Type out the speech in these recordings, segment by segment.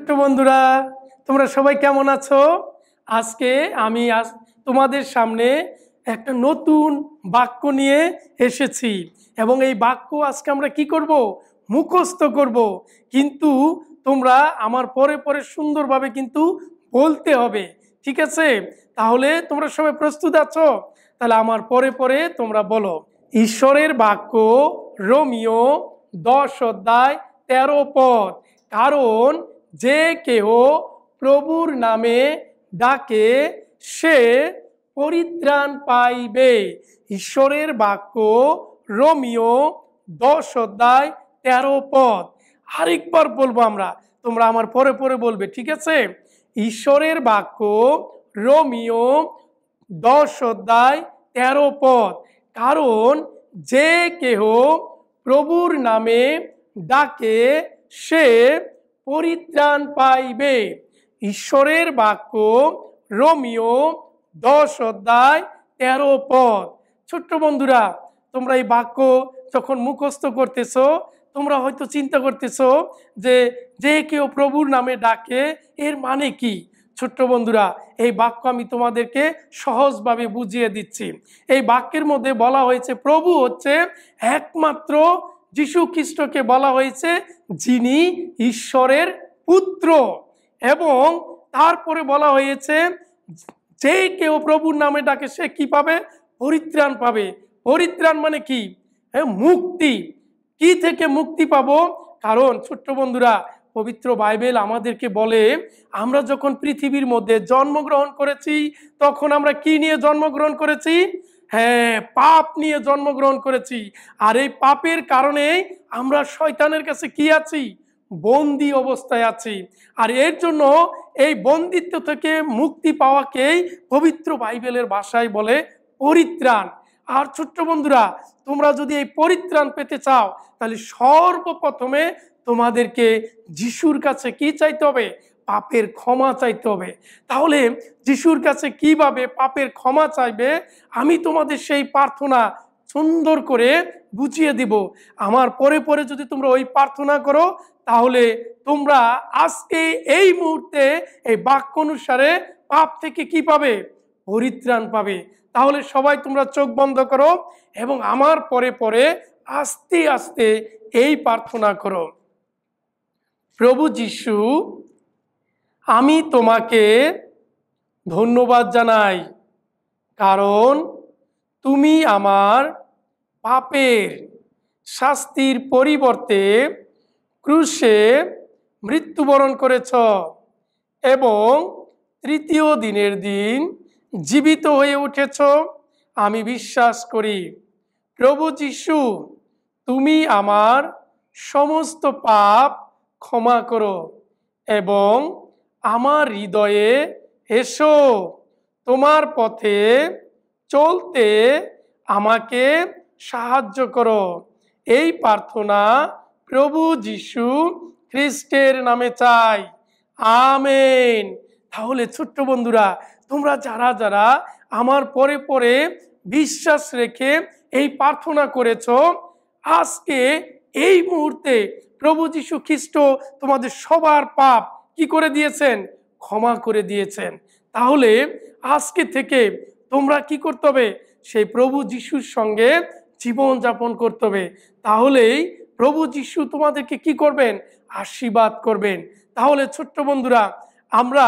ছোট্ট বন্ধুরা, তোমরা সবাই কেমন আছো? আজকে আমি তোমাদের সামনে একটা নতুন বাক্য নিয়ে এসেছি এবং এই বাক্য আজকে আমরা কি করব? মুখস্থ করব। কিন্তু তোমরা আমার পরে পরে সুন্দরভাবে কিন্তু বলতে হবে, ঠিক আছে? তাহলে তোমরা সবাই প্রস্তুত আছো? তাহলে আমার পরে পরে তোমরা বলো। ঈশ্বরের বাক্য, রোমিও 10 অধ্যায় 13 পদ। কারণ যে কেহ প্রভুর নামে ডাকে সে পরিত্রাণ পাইবে। ঈশ্বরের বাক্য, রোমিও 10 অধ্যায় 13 পদ। আরেকবার বলবো আমরা, তোমরা আমার পরে পরে বলবে, ঠিক আছে? ঈশ্বরের বাক্য, রোমিও 10 অধ্যায় 13 পদ। কারণ যে কেহ প্রভুর নামে ডাকে সে পরিত্রাণ পাইবে। ঈশ্বরের বাক্য, রোমিও 10 অধ্যায় 13 পদ। ছোট্ট বন্ধুরা, তোমরা এই বাক্য যখন মুখস্থ করতেছো, তোমরা হয়তো চিন্তা করতেছো যে যে কেউ প্রভুর নামে ডাকে এর মানে কি? ছোট্ট বন্ধুরা, এই বাক্য আমি তোমাদেরকে সহজভাবে বুঝিয়ে দিচ্ছি। এই বাক্যের মধ্যে বলা হয়েছে প্রভু হচ্ছে একমাত্র যীশু খ্রিস্টকে বলা হয়েছে যিনি ঈশ্বরের পুত্র, এবং তারপরে বলা হয়েছে যে কেউ প্রভুর নামে ডাকে সে কি পাবে? পরিত্রাণ পাবে। পরিত্রাণ মানে কি? মুক্তি। কি থেকে মুক্তি পাবো? কারণ ছোট্ট বন্ধুরা, পবিত্র বাইবেল আমাদেরকে বলে আমরা যখন পৃথিবীর মধ্যে জন্মগ্রহণ করেছি তখন আমরা কি নিয়ে জন্মগ্রহণ করেছি? হ্যাঁ, পাপ নিয়ে জন্মগ্রহণ করেছি। আর এই পাপের কারণে আমরা শয়তানের কাছে কি আছি? বন্দী অবস্থায় আছি। আর এর জন্য এই বন্দিত্ব থেকে মুক্তি পাওয়াকেই পবিত্র বাইবেলের ভাষায় বলে পরিত্রাণ। আর ছোট্ট বন্ধুরা, তোমরা যদি এই পরিত্রাণ পেতে চাও তাহলে সর্বপ্রথমে তোমাদেরকে যিশুর কাছে কি চাইতে হবে? পাপের ক্ষমা চাইতে হবে। তাহলে যিশুর কাছে কিভাবে পাপের ক্ষমা চাইবে আমি তোমাদের সেই প্রার্থনা সুন্দর করে বুঝিয়ে দিব। আমার পরে পরে যদি তোমরা ওই প্রার্থনা করো তাহলে তোমরা আজকে এই মুহূর্তে এই বাক্য অনুসারে পাপ থেকে কি পাবে? পরিত্রাণ পাবে। তাহলে সবাই তোমরা চোখ বন্ধ করো এবং আমার পরে পরে আস্তে আস্তে এই প্রার্থনা করো। প্রভু যিশু, আমি তোমাকে ধন্যবাদ জানাই, কারণ তুমি আমার পাপের শাস্তির পরিবর্তে ক্রুশে মৃত্যুবরণ করেছ এবং তৃতীয় দিনের দিন জীবিত হয়ে উঠেছ। আমি বিশ্বাস করি। প্রভু যিশু, তুমি আমার সমস্ত পাপ ক্ষমা করো এবং আমার হৃদয়ে এসো। তোমার পথে চলতে আমাকে সাহায্য করো। এই প্রার্থনা প্রভু যিশু খ্রিস্টের নামে চাই, আমেন। তাহলে ছোট্ট বন্ধুরা, তোমরা যারা যারা আমার পরে পরে বিশ্বাস রেখে এই প্রার্থনা করেছো, আজকে এই মুহূর্তে প্রভু যীশু খ্রিস্ট তোমাদের সবার পাপ কি করে দিয়েছেন? ক্ষমা করে দিয়েছেন। তাহলে আজকে থেকে তোমরা কি করতে হবে? সেই প্রভু যিশুর সঙ্গে জীবন যাপন করতে হবে। তাহলেই প্রভু যিশু তোমাদেরকে কি করবেন? আশীর্বাদ করবেন। তাহলে ছোট্ট বন্ধুরা, আমরা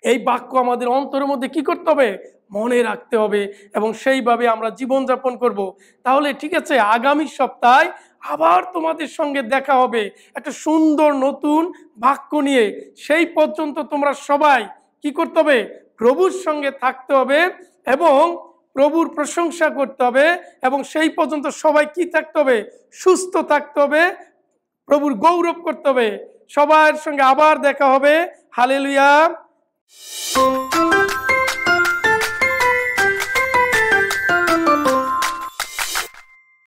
এই বাক্য আমাদের অন্তরের মধ্যে কি করতে হবে? মনে রাখতে হবে এবং সেইভাবে আমরা জীবনযাপন করব। তাহলে ঠিক আছে, আগামী সপ্তাহে আবার তোমাদের সঙ্গে দেখা হবে একটা সুন্দর নতুন বাক্য নিয়ে। সেই পর্যন্ত তোমরা সবাই কি করতে হবে? প্রভুর সঙ্গে থাকতে হবে এবং প্রভুর প্রশংসা করতে হবে এবং সেই পর্যন্ত সবাই কি থাকতে হবে? সুস্থ থাকতে হবে, প্রভুর গৌরব করতে হবে। সবার সঙ্গে আবার দেখা হবে। হালেলুয়া।